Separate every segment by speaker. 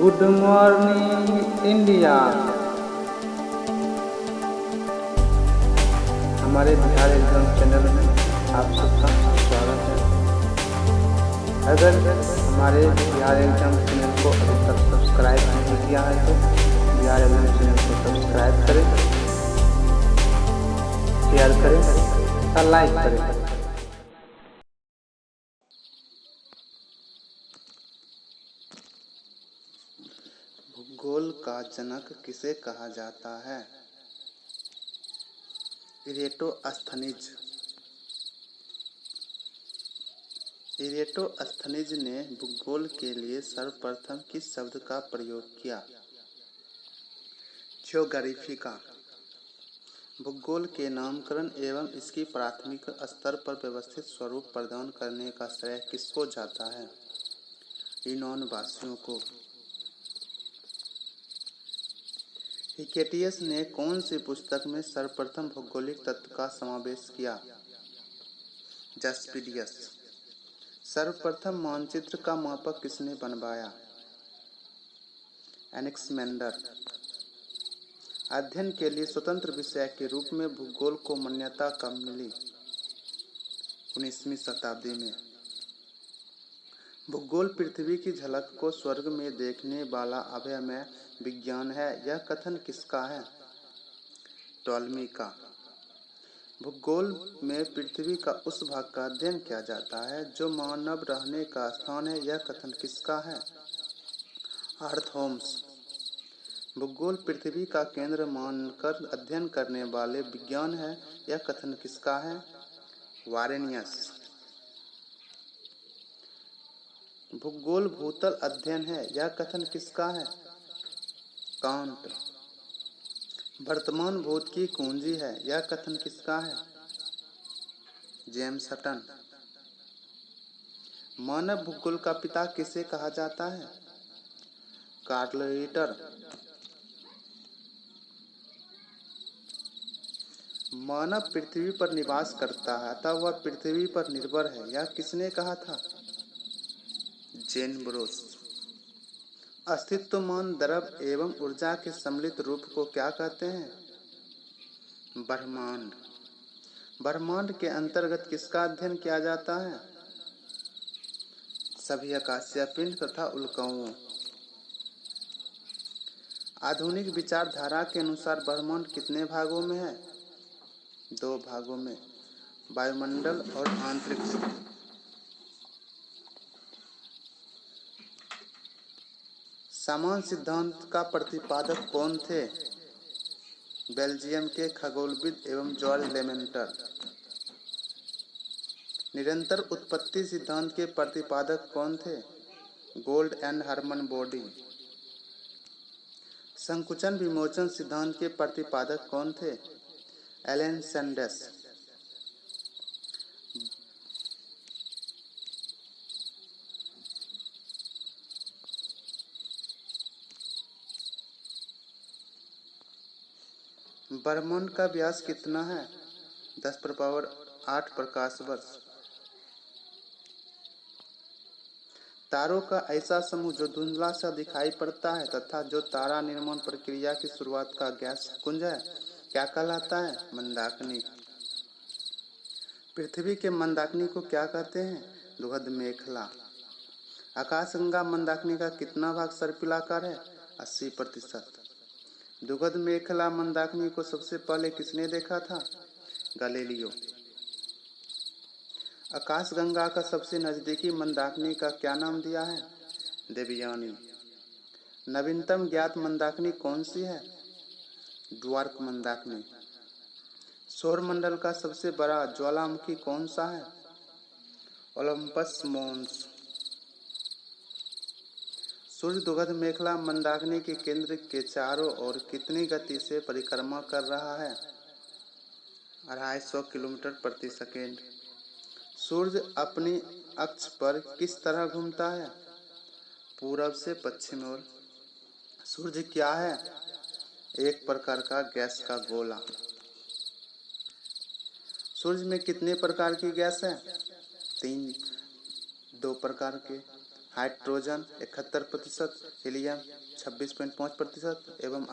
Speaker 1: Good morning India. हमारे Bihar exam channel में आप सबका स्वागत है। अगर हमारे बिहार एग्जाम चैनल को अभी तक सब्सक्राइब नहीं किया है तो बिहार एग्जाम चैनल को सब्सक्राइब करें, शेयर करें और लाइक करें।
Speaker 2: भूगोल का जनक किसे कहा जाता है? इरेटोस्थनीज। इरेटोस्थनीज ने भूगोल के लिए सर्वप्रथम किस शब्द का प्रयोग किया? ज्योग्राफिका। भूगोल के नामकरण एवं इसकी प्राथमिक स्तर पर व्यवस्थित स्वरूप प्रदान करने का श्रेय किसको जाता है? यूनान वासियों को। हिकेटियस ने कौन सी पुस्तक में सर्वप्रथम भौगोलिक तत्व का समावेश किया? जस्पिडियस। सर्वप्रथम मानचित्र का मापक किसने बनवाया? एनेक्समेंडर। अध्ययन के लिए स्वतंत्र विषय के रूप में भूगोल को मान्यता कब मिली? 19वीं शताब्दी में। भूगोल पृथ्वी की झलक को स्वर्ग में देखने वाला अभयमय विज्ञान है, यह कथन किसका है? टॉलमी का। भूगोल में पृथ्वी का उस भाग का अध्ययन किया जाता है जो मानव रहने का स्थान है, यह कथन किसका है? अर्थहोम्स। भूगोल पृथ्वी का केंद्र मानकर अध्ययन करने वाले विज्ञान है, यह कथन किसका है? वारेनियस। भूगोल भूतल अध्ययन है, यह कथन किसका है? कांट। वर्तमान भूत की कुंजी है, यह कथन किसका है? जेम्स हटन। मानव भूगोल का पिता किसे कहा जाता है? Karl Ritter. मानव पृथ्वी पर निवास करता है अतः वह पृथ्वी पर निर्भर है, यह किसने कहा था? जेन ब्रोस। अस्तित्वमान द्रव्य एवं ऊर्जा के सम्मिलित रूप को क्या कहते हैं? ब्रह्मांड। ब्रह्मांड के अंतर्गत किसका अध्ययन किया जाता है? सभी आकाशीय पिंड तथा उल्काओं। आधुनिक विचारधारा के अनुसार ब्रह्मांड कितने भागों में है? 2 भागों में, वायुमंडल और अंतरिक्ष। समान सिद्धांत का प्रतिपादक कौन थे? बेल्जियम के खगोलविद एवं जॉर्ज लेमेंटर। निरंतर उत्पत्ति सिद्धांत के प्रतिपादक कौन थे? Gold and Hermann Bondi. संकुचन विमोचन सिद्धांत के प्रतिपादक कौन थे? Allan Sanders. ब्रह्मांड का व्यास कितना है? 10⁸ प्रकाश वर्ष। तारों का ऐसा समूह जो धुंधला सा दिखाई पड़ता है तथा जो तारा निर्माण प्रक्रिया की शुरुआत का गैस पुंज है, क्या कहलाता है? मंदाकिनी। पृथ्वी के मंदाकिनी को क्या कहते हैं? दुग्ध मेखला। आकाशगंगा मंदाकिनी का कितना भाग सर्पिलाकार है? 80%। दुग्ध मेखला मंदाकिनी को सबसे पहले किसने देखा था? गैलीलियो। आकाशगंगा का सबसे नजदीकी मंदाकिनी का क्या नाम दिया है? देवयानी। नवीनतम ज्ञात मंदाकिनी कौन सी है? ड्वार्फ मंदाकिनी। सौरमंडल का सबसे बड़ा ज्वालामुखी कौन सा है? ओलंपस मोन्स। सूर्य दुग्ध मेखला मंदाकिनी के केंद्र के चारों ओर कितनी गति से परिक्रमा कर रहा है? 250 किलोमीटर प्रति सेकेंड। सूर्य अपनी अक्ष पर किस तरह घूमता है? पूरब से पश्चिम ओर। सूर्य क्या है? एक प्रकार का गैस का गोला। सूर्य में कितने प्रकार की गैस है? 2 प्रकार के, हाइड्रोजन 71%, हीलियम 26.5% एवं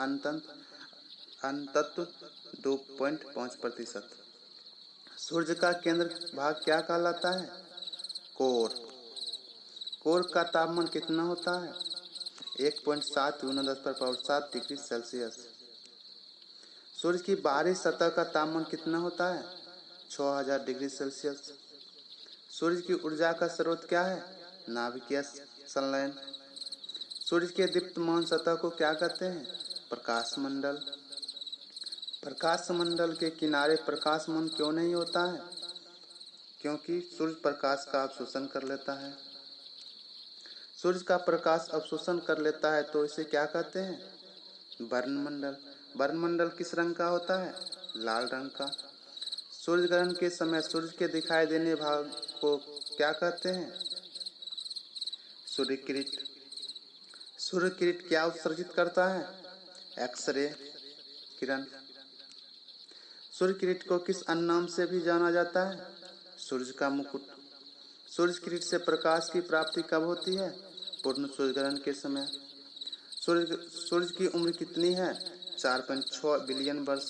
Speaker 2: अन्तत्व 2.5%। सूर्य का केंद्र भाग क्या कहलाता है? कोर। कोर का तापमान कितना होता है? 1.7 × 10⁻7 डिग्री सेल्सियस। सूर्य की बाहरी सतह का तापमान कितना होता है? 6000 डिग्री सेल्सियस। सूर्य की ऊर्जा का स्रोत क्या है? नाभिकीय संलयन। सूर्य के दीप्तमान सतह को क्या कहते हैं? प्रकाश मंडल। प्रकाश मंडल के किनारे प्रकाशमान क्यों नहीं होता है? क्योंकि सूर्य प्रकाश का अवशोषण कर लेता है। सूर्य का प्रकाश अवशोषण कर लेता है तो इसे क्या कहते हैं? वर्णमंडल। वर्णमंडल किस रंग का होता है? लाल रंग का। सूर्य ग्रहण के समय सूर्य के दिखाई देने भाग को क्या कहते हैं? सूर्य किरण। सूर्य किरण क्या उत्सर्जित करता है? एक्सरे किरण। सूर्य किरण को किस अन्य नाम से भी जाना जाता है? सूर्य का मुकुट। सूर्य किरण से प्रकाश की प्राप्ति कब होती है? पूर्ण सूर्य ग्रहण के समय। सूर्य की उम्र कितनी है? 4.6 बिलियन वर्ष।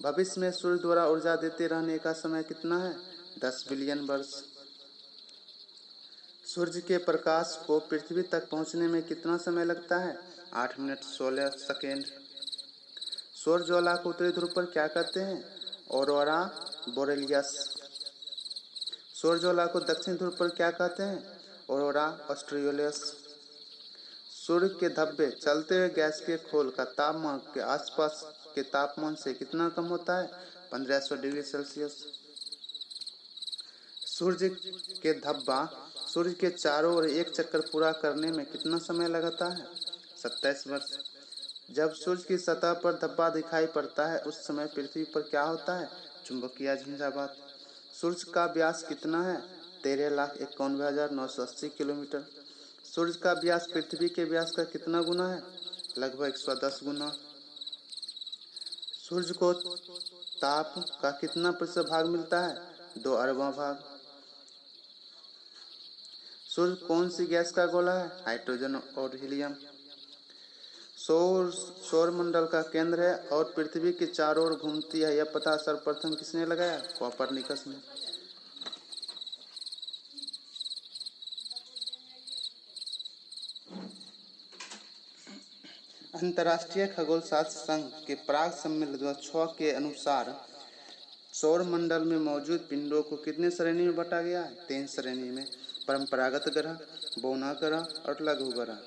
Speaker 2: भविष्य में सूर्य द्वारा ऊर्जा देते रहने का समय कितना है? 10 बिलियन वर्ष। सूर्य के प्रकाश को पृथ्वी तक पहुंचने में कितना समय लगता है? 8 मिनट 16 सेकेंड। सौर ज्वाला को उत्तरी ध्रुव पर क्या कहते हैं? ऑरोरा बोरेलियस। सौर ज्वाला को दक्षिण ध्रुव पर क्या कहते हैं? ऑरोरा ऑस्ट्रियोलियस। सूर्य के धब्बे चलते हुए गैस के खोल का तापमान के आसपास के तापमान से कितना कम होता है? 1500 डिग्री सेल्सियस। सूर्य के धब्बा सूर्य के चारों ओर एक चक्कर पूरा करने में कितना समय लगता है? 27 वर्ष। जब सूर्य की सतह पर धब्बा दिखाई पड़ता है उस समय पृथ्वी पर क्या होता है? चुंबकीय झंझावात। सूर्य का व्यास कितना है? 13,91,980 किलोमीटर। सूर्य का व्यास पृथ्वी के व्यास का कितना गुना है? लगभग 110 गुना। सूर्य को ताप का कितना प्रतिशत भाग मिलता है? 2 अरबवां भाग। सूर्य कौन सी गैस का गोला है? हाइड्रोजन और हीलियम। सौर मंडल का केंद्र है और पृथ्वी के चारों ओर घूमती है, यह पता सर्वप्रथम किसने लगाया? कोपरनिकस ने। अंतर्राष्ट्रीय खगोल शास्त्र संघ के प्राग सम्मेलन 2006 के अनुसार सौर मंडल में मौजूद पिंडों को कितने श्रेणी में बांटा गया है? 3 श्रेणी में। परंपरागत ग्रह, बौना ग्रह और लघु ग्रह।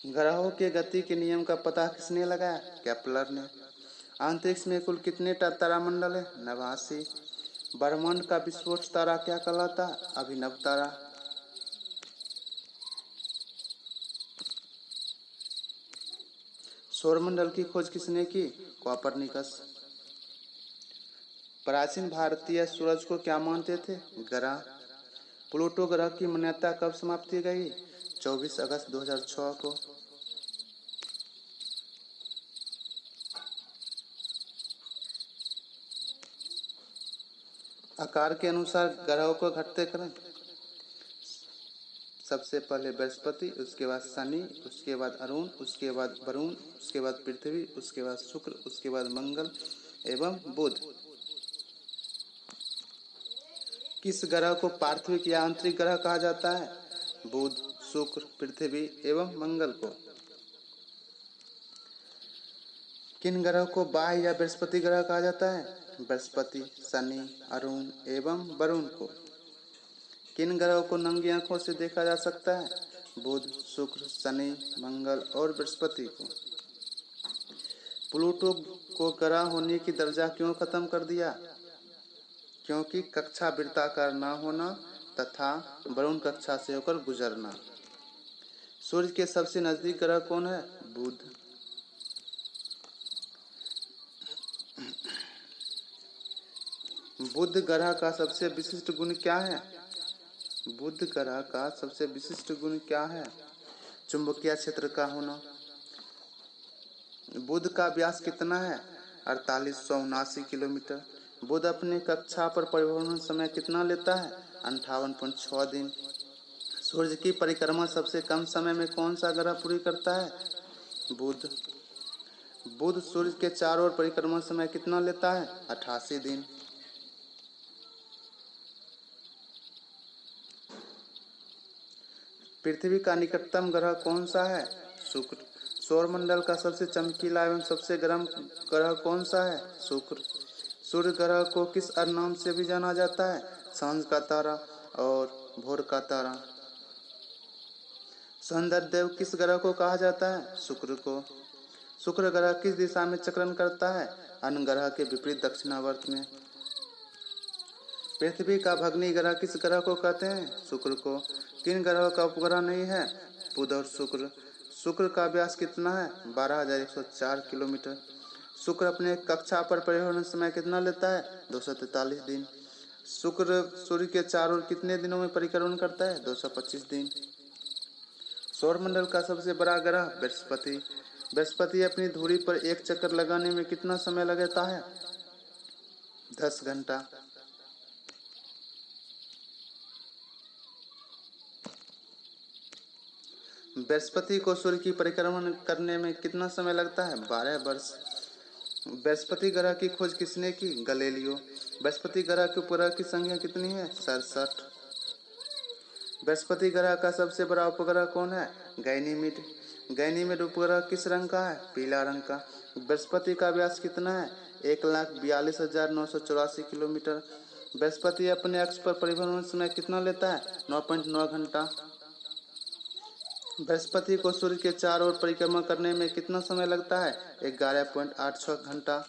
Speaker 2: ग्रहों के गति के नियम का पता किसने लगाया? केपलर ने। अंतरिक्ष में कुल कितने तारामंडल है? 89। ब्रह्मांड का विस्फोट तारा क्या कहलाता है? अभिनव तारा। सौरमंडल की खोज किसने की? कोपरनिकस। प्राचीन भारतीय सूरज को क्या मानते थे? ग्रह। प्लूटो ग्रह की मान्यता कब समाप्त की गई? 24 अगस्त 2006 को। आकार के अनुसार ग्रहों को घटते क्रम। सबसे पहले बृहस्पति, उसके बाद शनि, उसके बाद अरुण, उसके बाद वरुण, उसके बाद पृथ्वी, उसके बाद शुक्र, उसके बाद मंगल एवं बुध। किस ग्रह को पार्थिव या आंतरिक ग्रह कहा जाता है? बुध, शुक्र, पृथ्वी एवं मंगल को। किन ग्रह को बाह्य या बृहस्पति ग्रह कहा जाता है? बृहस्पति, शनि, अरुण एवं वरुण को। किन ग्रहों को नंगी आंखों से देखा जा सकता है? बुध, शुक्र, शनि, मंगल और बृहस्पति को। प्लूटो को ग्रह होने की दर्जा क्यों खत्म कर दिया? क्योंकि कक्षा वृत्ताकार न होना तथा वरुण कक्षा से होकर गुजरना। सूर्य के सबसे नजदीक ग्रह कौन है? बुध। बुध ग्रह का सबसे विशिष्ट गुण क्या है? बुध ग्रह का सबसे विशिष्ट गुण क्या है? चुंबकीय क्षेत्र का होना। बुध का व्यास कितना है? 4879 किलोमीटर। बुध अपनी कक्षा पर परिभ्रमण समय कितना लेता है? 58.6 दिन। सूर्य की परिक्रमा सबसे कम समय में कौन सा ग्रह पूरी करता है? बुध। बुध सूर्य के चारों ओर परिक्रमा समय कितना लेता है? 88 दिन। पृथ्वी का निकटतम ग्रह कौन सा है? शुक्र। सौरमंडल का सबसे चमकीला एवं सबसे गर्म ग्रह कौन सा है? शुक्र। सूर्य ग्रह को किस अन्य नाम से भी जाना जाता है? सांझ का तारा और भोर का तारा। सौंदर्य देव किस ग्रह को कहा जाता है? शुक्र को। शुक्र ग्रह किस दिशा में चक्रण करता है? अन्य ग्रह के विपरीत दक्षिणावर्त में। पृथ्वी का भग्नी ग्रह किस ग्रह को कहते हैं? शुक्र को। किन ग्रहों का उपग्रह नहीं है? बुध और शुक्र। शुक्र का व्यास कितना है? 12,104 किलोमीटर। शुक्र अपने कक्षा पर परिभ्रमण समय कितना लेता है? 243 दिन। शुक्र सूर्य के चारों ओर कितने दिनों में परिक्रमण करता है? 225 दिन। सौरमंडल का सबसे बड़ा ग्रह बृहस्पति। बृहस्पति अपनी धुरी पर एक चक्कर लगाने में कितना समय लगता है? 10 घंटा। बृहस्पति को सूर्य की परिक्रमण करने में कितना समय लगता है? 12 वर्ष। बृहस्पति ग्रह की खोज किसने की? गैलीलियो। बृहस्पति ग्रह के उपग्रह की संख्या कितनी है? 67। बृहस्पति ग्रह का सबसे बड़ा उपग्रह कौन है? गैनीमेड। गैनीमेड उपग्रह किस रंग का है? पीला रंग का। बृहस्पति का व्यास कितना है? 1,42,984 किलोमीटर। बृहस्पति अपने अक्ष पर परिभ्रमण समय कितना लेता है? 9.9 घंटा। बृहस्पति को सूर्य के चारों ओर परिक्रमा करने में कितना समय लगता है? 11.86 घंटा।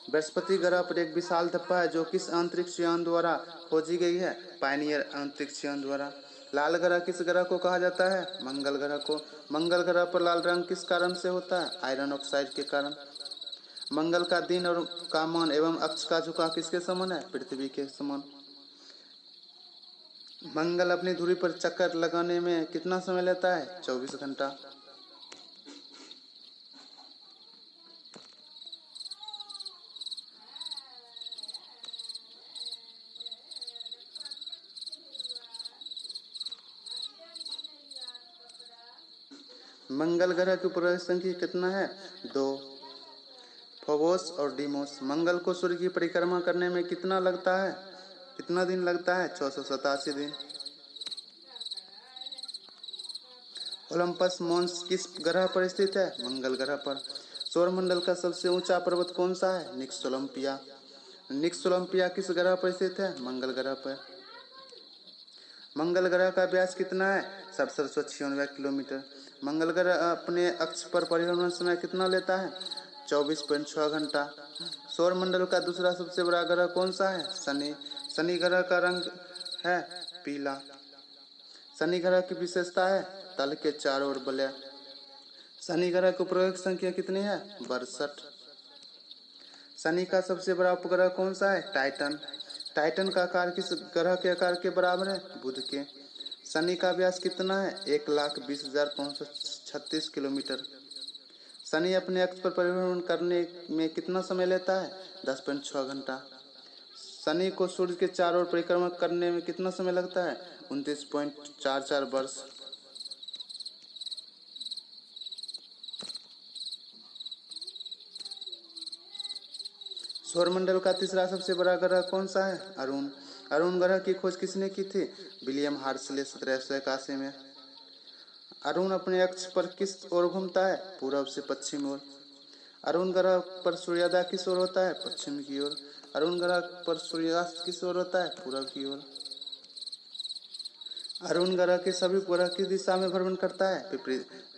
Speaker 2: बृहस्पति ग्रह पर एक विशाल धब्बा है जो किस अंतरिक्ष यान द्वारा खोजी गई है? पायनियर अंतरिक्ष यान द्वारा। लाल ग्रह किस ग्रह को कहा जाता है? मंगल ग्रह को। मंगल ग्रह पर लाल रंग किस कारण से होता है? आयरन ऑक्साइड के कारण। मंगल का दिन और का मान एवं अक्ष का झुकाव किसके समान है? पृथ्वी के समान। मंगल अपनी धुरी पर चक्कर लगाने में कितना समय लेता है? 24 घंटा। मंगल ग्रह की उपग्रह संख्या कितना है? 2। फोबोस और डीमोस। मंगल को सूर्य की परिक्रमा करने में कितना दिन लगता है? 687 दिन। ओलंपस मॉन्स किस ग्रह पर स्थित है? मंगल ग्रह पर। सौरमंडल का सबसे ऊंचा पर्वत कौन सा है? निक्स ओलंपिया। निक्स ओलंपिया किस ग्रह पर स्थित है? मंगल ग्रह पर। मंगल ग्रह का व्यास कितना है? 796 किलोमीटर। मंगल ग्रह अपने अक्ष पर परिभ्रमण समय कितना लेता है? 24.6 घंटा। सौरमंडल का दूसरा सबसे बड़ा ग्रह कौन सा है? शनि। शनि ग्रह का रंग है पीला। शनि ग्रह की विशेषता है तल के चारों ओर वलय। शनि ग्रह की उपग्रह संख्या कितनी है? 62। शनि का सबसे बड़ा उपग्रह कौन सा है? टाइटन। टाइटन का आकार किस ग्रह के आकार के बराबर है? बुध के। शनि का व्यास कितना है? 1,20,536 किलोमीटर। शनि अपने अक्ष पर परिभ्रमण करने में कितना समय लेता है? 10.6 घंटा। शनि को सूर्य के चारों ओर परिक्रमा करने में कितना समय लगता है? 29.44 वर्ष। सौरमंडल का तीसरा सबसे बड़ा ग्रह कौन सा है? अरुण। अरुण ग्रह की खोज किसने की थी? विलियम हार्शले 1781 में। अरुण अपने अक्ष पर किस ओर घूमता है? पूर्व से पश्चिम ओर। अरुण ग्रह पर सूर्योदय किस ओर होता है? पश्चिम की ओर। अरुण ग्रह पर सूर्यास्त किस ओर होता है? पूर्व की ओर। अरुण ग्रह के सभी उपग्रह किस दिशा में भ्रमण करता है?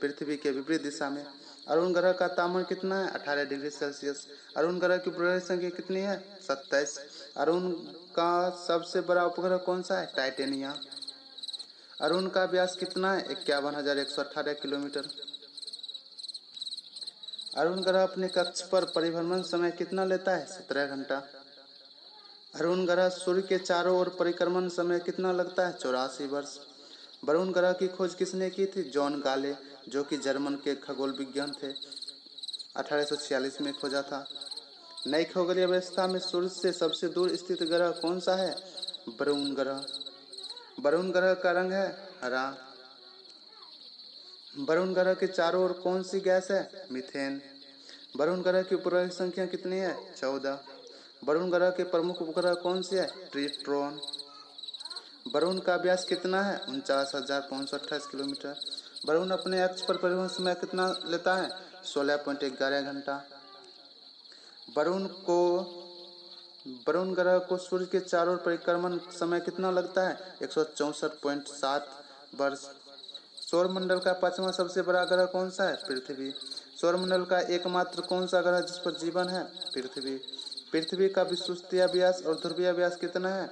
Speaker 2: पृथ्वी के विपरीत दिशा में। अरुण ग्रह का तापमान कितना है? 18 डिग्री सेल्सियस। अरुण ग्रह की उपग्रह संख्या कितनी है? 27। अरुण का सबसे बड़ा उपग्रह कौन सा है? टाइटेनिया। अरुण का व्यास कितना है? 51,118 किलोमीटर। अरुण ग्रह अपने कक्ष पर परिभ्रमण समय कितना लेता है? 17 घंटा। अरुण ग्रह सूर्य के चारों ओर परिक्रमण समय कितना लगता है? 84 वर्ष। वरुण ग्रह की खोज किसने की थी? जॉन गाले, जो कि जर्मन के खगोल विज्ञान थे। 1846 में खोजा था। नई खगोलीय व्यवस्था में सूर्य से सबसे दूर स्थित ग्रह कौन सा है? वरुण ग्रह। वरुण ग्रह का रंग है हरा। वरुण ग्रह के चारों ओर कौन सी गैस है? मीथेन। वरुण ग्रह की उपग्रह की संख्या कितनी है? 14। वरुण ग्रह के प्रमुख उपग्रह कौन सी है? ट्रिटोन। वरुण का व्यास कितना है? 49,528 किलोमीटर। वरुण अपने अक्ष पर परिभ्रमण समय कितना लेता है? 16.11 घंटा। वरुण ग्रह को सूर्य के चारों ओर परिक्रमण समय कितना लगता है? 164.7 वर्ष। सौरमंडल का पांचवा सबसे बड़ा ग्रह कौन सा है? पृथ्वी। सौरमंडल का एकमात्र कौन सा ग्रह जिस पर जीवन है? पृथ्वी। पृथ्वी का विषुवतीय व्यास और ध्रुवीय व्यास कितना है?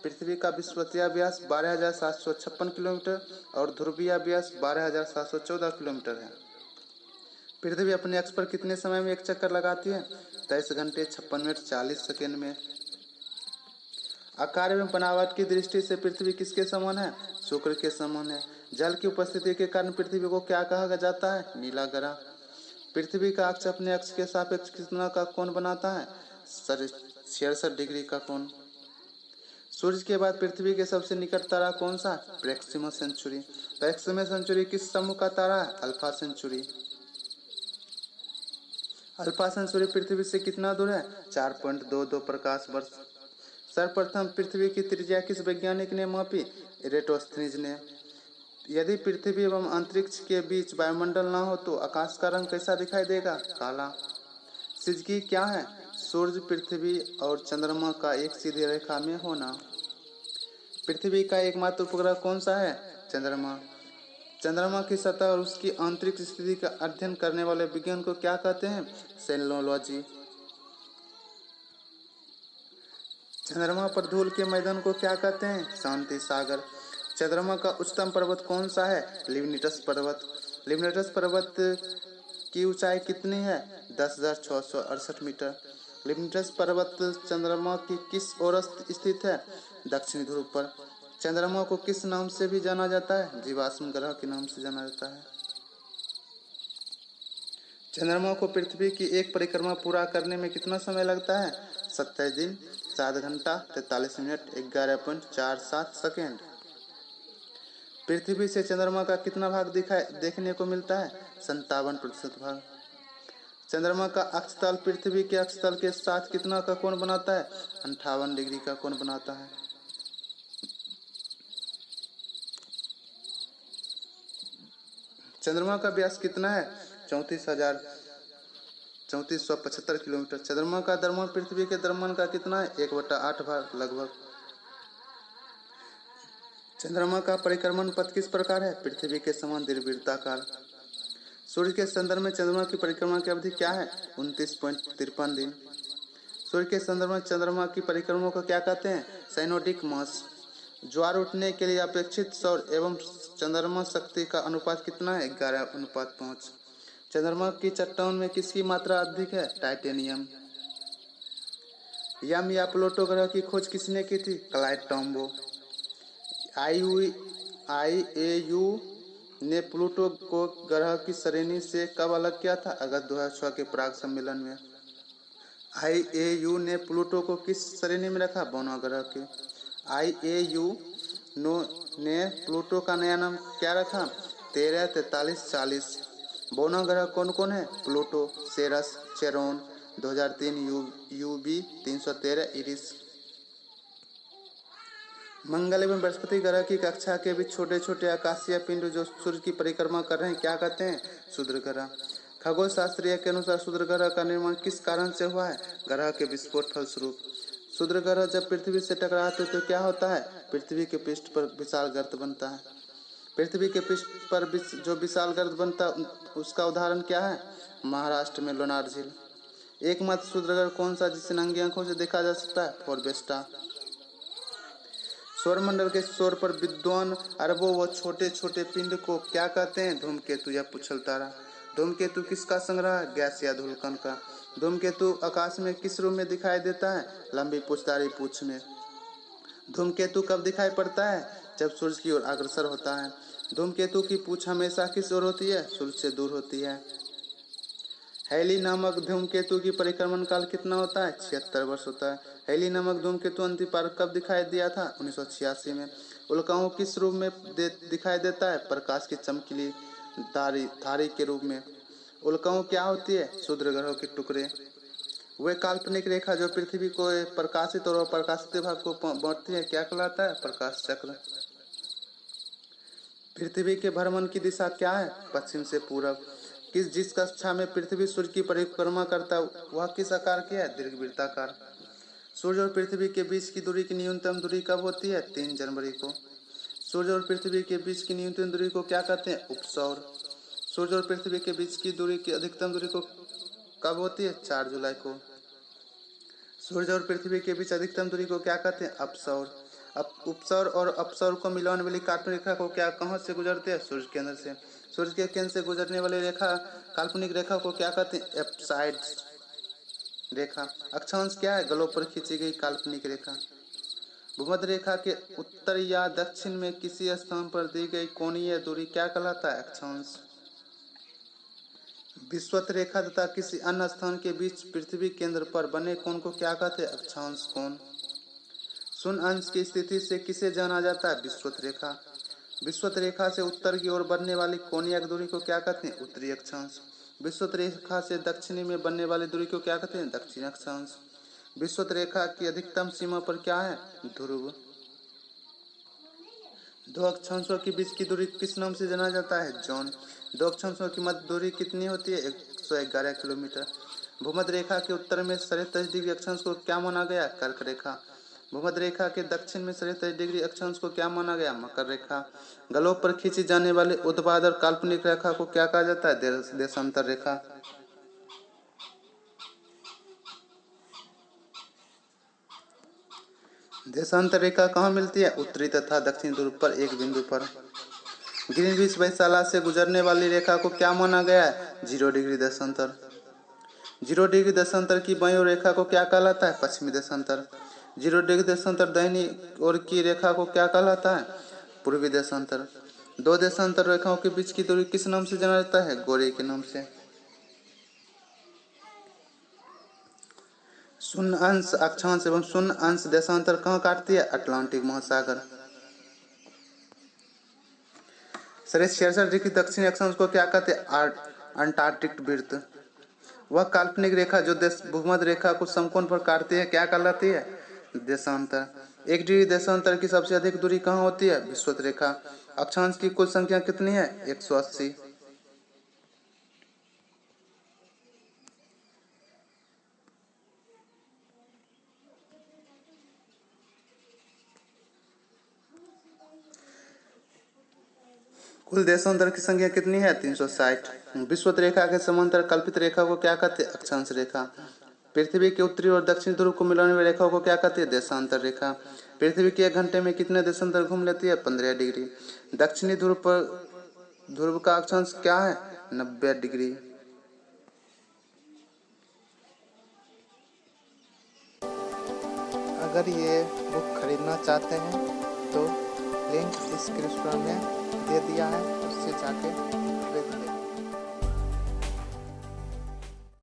Speaker 2: पृथ्वी का विषुवतीय व्यास 12,756 किलोमीटर और ध्रुवीय व्यास 12,714 किलोमीटर है। पृथ्वी अपने अक्ष पर कितने समय में एक चक्कर लगाती है? 23 घंटे 56 मिनट 40 सेकेंड में। आकार एवं बनावट की दृष्टि से पृथ्वी किसके समान है? शुक्र के समान है। जल की उपस्थिति के कारण पृथ्वी को क्या कहा जाता है? नीला ग्रह। पृथ्वी का अक्ष अपने अक्ष के सापेक्ष कितना का कोण बनाता है? 66 डिग्री का कोण। सूर्य के बाद पृथ्वी के सबसे निकट तारा कौन सा? Proxima Centauri. प्रोक्सिमा सेंचुरी किस समूह का तारा है? Alpha Centauri. अल्फा सेंचुरी पृथ्वी से कितना दूर है? 4.22 प्रकाश वर्ष। सर्वप्रथम पृथ्वी की त्रिज्या किस वैज्ञानिक ने मापी? इरेटोस्थनीज ने। यदि पृथ्वी एवं अंतरिक्ष के बीच वायुमंडल न हो तो आकाश का रंग कैसा दिखाई देगा? काला। सिजगी क्या है? सूर्य, पृथ्वी और चंद्रमा का एक सीधी रेखा में होना। पृथ्वी का एकमात्र उपग्रह कौन सा है? चंद्रमा। चंद्रमा की सतह और उसकी आंतरिक स्थिति का अध्ययन करने वाले विज्ञान को क्या कहते हैं? सेलेनोलॉजी। चंद्रमा पर धूल के मैदान को क्या कहते हैं? शांति सागर। चंद्रमा का उच्चतम पर्वत कौन सा है? लिवनिटस पर्वत। लिवनिटस पर्वत की ऊंचाई कितनी है? 10,668 मीटर। लिवनिटस पर्वत चंद्रमा की किस ओर स्थित है? दक्षिणी ध्रुव पर। चंद्रमा को किस नाम से भी जाना जाता है? जीवाश्म ग्रह के नाम से जाना जाता है। चंद्रमा को पृथ्वी की एक परिक्रमा पूरा करने में कितना समय लगता है? 27 दिन 7 घंटा 43 मिनट 11.47 सेकेंड। पृथ्वी से चंद्रमा का कितना भाग देखने को मिलता है? 57% भाग। चंद्रमा का अक्षतल पृथ्वी के अक्षतल के साथ कितना का कोण बनाता है? 58 डिग्री का कोण बनाता है। चंद्रमा का व्यास कितना है? 34,3475 किलोमीटर। चंद्रमा का द्रव्यमान पृथ्वी के द्रव्यमान का कितना है? 1/8 भाग लगभग। चंद्रमा का परिक्रमण पथ किस प्रकार है? पृथ्वी के समान दीर्घवृत्ताकार। सूर्य के संदर्भ में चंद्रमा की परिक्रमा की अवधि क्या है? 29.53 दिन। सूर्य के संदर्भ में चंद्रमा की परिक्रमा को क्या कहते हैं? साइनोडिक मास। ज्वार उठने के लिए अपेक्षित सौर एवं चंद्रमा शक्ति का अनुपात कितना है? 11:5। चंद्रमा की चट्टान में किसकी मात्रा अधिक है? टाइटेनियम। यम या प्लूटो ग्रह की खोज किसने की थी? Clyde Tombow. IAU ने प्लूटो को ग्रह की श्रेणी से कब अलग किया था? अगस्त 2006 के प्राग सम्मेलन में। IAU ने प्लूटो को किस श्रेणी में रखा? बोनो ग्रह के। IAU ने प्लूटो का नया नाम क्या रखा? 13, 43, 40। बोनो ग्रह कौन कौन है? Pluto, Ceres, Charon, 2003 UB 313 Eris. मंगल एवं बृहस्पति ग्रह की कक्षा के बीच छोटे छोटे आकाशीय पिंड जो सूर्य की परिक्रमा कर रहे हैं क्या कहते हैं? क्षुद्र ग्रह। खगोल शास्त्रीय के अनुसार क्षुद्र ग्रह का निर्माण किस कारण से हुआ है? ग्रह के विस्फोट फलस्वरूप। क्षुद्र ग्रह जब पृथ्वी से टकराते तो क्या होता है? पृथ्वी के पृष्ठ पर विशाल गर्त बनता है। पृथ्वी के पृष्ठ पर जो विशाल गर्त बनता है उसका उदाहरण क्या है? महाराष्ट्र में लोनार झील। एकमात्र क्षुद्र ग्रह कौन सा जिसे नंगी आंखों से देखा जा सकता है? फोरबेस्टा। सौरमंडल के शोर पर विद्वान अरबों व छोटे छोटे पिंड को क्या कहते हैं? धूमकेतु या पुच्छल तारा। धूमकेतु किसका संग्रह है? गैस या धूलकण का। धूमकेतु आकाश में किस रूप में दिखाई देता है? लंबी पूछदारी पूछ में। धूमकेतु कब दिखाई पड़ता है? जब सूरज की ओर अग्रसर होता है। धूमकेतु की पूंछ हमेशा किस ओर होती है? सूरज से दूर होती है। हैली नामक धूमकेतु की परिक्रमण काल कितना होता है? 76 वर्ष होता है। हैली नामक धूमकेतु अंतिम बार कब दिखाई दिया था? 1986 में। उल्काओं किस रूप में दिखाई देता है? प्रकाश की चमकीली धारी के रूप में। उल्काओं क्या होती है? क्षुद्र ग्रहों के टुकड़े। वे काल्पनिक रेखा जो पृथ्वी को प्रकाशित और अप्रकाशित भाग को बांटती है क्या कहलाता है? प्रकाश चक्र। पृथ्वी के भ्रमण की दिशा क्या है? पश्चिम से पूरब। जिस कक्षा में पृथ्वी सूर्य की परिक्रमा करता है वह किस आकार की है? दीर्घवृत्ताकार। सूर्य और पृथ्वी के बीच की दूरी की न्यूनतम दूरी कब होती है? 3 जनवरी को। सूर्य और पृथ्वी के बीच की न्यूनतम दूरी को क्या कहते हैं? उपसौर। सूर्य और पृथ्वी के बीच की दूरी की अधिकतम दूरी को कब होती है? 4 जुलाई को। सूर्य और पृथ्वी के बीच अधिकतम दूरी को क्या कहते हैं? अपसौर। अब उपसौर और अपसौर को मिलाने वाली काल्पनिक रेखा को क्या कहाँ से गुजरती है? सूर्य केंद्र से। सूर्य के केंद्र से गुजरने वाली रेखा काल्पनिक रेखा को क्या कहते हैं? एप्साइड्स रेखा। अक्षांश क्या है? गलों पर खींची गई काल्पनिक रेखा। भूमध्य रेखा के उत्तर या दक्षिण में किसी स्थान पर दी गई कोणीय दूरी क्या कहलाता है? अक्षांश। विषुवत रेखा तथा किसी अन्य स्थान के बीच पृथ्वी केंद्र पर बने कोण को क्या कहते हैं? अक्षांश कोण। शून्य अंश की स्थिति से किसे जाना जाता है? विषुवत रेखा। विषुवत रेखा से उत्तर की ओर बढ़ने वाली कोणीय दूरी को क्या कहते हैं? उत्तरी अक्षांश। विषुवत रेखा से दक्षिणी में बनने वाली दूरी को क्या कहते हैं? दक्षिण अक्षांश। विषुवत रेखा की अधिकतम सीमा पर क्या है? ध्रुव। दो अक्षांशों के बीच की दूरी किस नाम से जाना जाता है? जोन। दो अक्षांशों की मध्य दूरी कितनी होती है? 111 किलोमीटर। भूमध्य रेखा के उत्तर में 37 डिग्री अक्षांश को क्या माना गया? कर्क रेखा। भूमध्य रेखा के दक्षिण में 37 डिग्री अक्षांश को क्या माना गया? मकर रेखा। गलों पर खींची जाने वाले ऊर्ध्वाधर काल्पनिक रेखा को क्या कहा जाता है? देशांतर रेखा। देशांतर रेखा कहाँ मिलती है? उत्तरी तथा दक्षिण ध्रुव पर एक बिंदु पर। ग्रीनविच वैशाला से गुजरने वाली रेखा को क्या माना गया है? 0 डिग्री देशांतर। 0 डिग्री देशांतर की बाईं ओर रेखा को क्या कहलाता है? पश्चिमी देशांतर। 0 डिग्री देशांतर दाहिनी ओर की रेखा को क्या कहलाता है? पूर्वी देशांतर। दो देशांतर रेखाओं के बीच की दूरी किस नाम से जाना जाता है? गोरे के नाम से। शून्य अंश अक्षांश एवं शून्य अंश देशांतर कहाँ काटती है? अटलांटिक महासागर। 66 डिग्री दक्षिण अक्षांश को क्या कहते हैं? अंटार्कटिक वृत्त। वह काल्पनिक रेखा जो भूमध्य रेखा को समकोण पर काटती है क्या कहलाती है? देशांतर। 1 डिग्री देशांतर की सबसे अधिक दूरी कहाँ होती है? विषुवत रेखा। अक्षांश की कुल संख्या कितनी है? 180। कुल देशांतर की संख्या कितनी है? 360। विषुवत रेखा के समांतर कल्पित रेखा को क्या कहते हैं? अक्षांश रेखा। पृथ्वी के उत्तरी और दक्षिण ध्रुव को मिलाने वाली रेखा को क्या कहते हैं? देशांतर रेखा। पृथ्वी की 1 घंटे में कितने देशांतर घूम लेती है? 15 डिग्री। दक्षिणी ध्रुव पर ध्रुव का अक्षांश क्या है? 90 डिग्री।
Speaker 1: अगर ये बुक खरीदना चाहते हैं तो लिंक डिस्क्रिप्शन में दे दिया है, उससे जाके